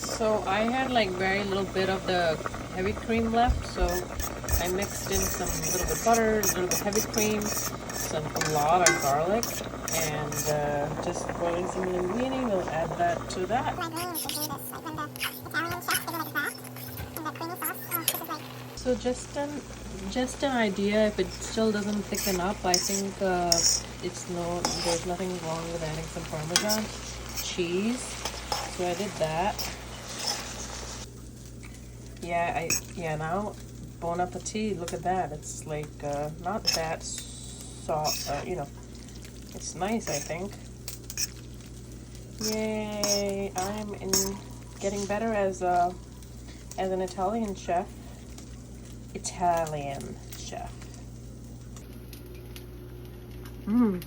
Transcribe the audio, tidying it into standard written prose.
So I had like very little bit of the heavy cream left, so I mixed in some little bit butter, a little bit heavy cream, a lot of garlic, and just boiling some linguine. We'll add that to that. So just an idea. If it still doesn't thicken up, I think there's nothing wrong with adding some Parmesan cheese. So I did that. Now bon appetit. Look at that. It's like not that soft, it's nice, I think. Yay, I'm getting better as an Italian chef. Mmm.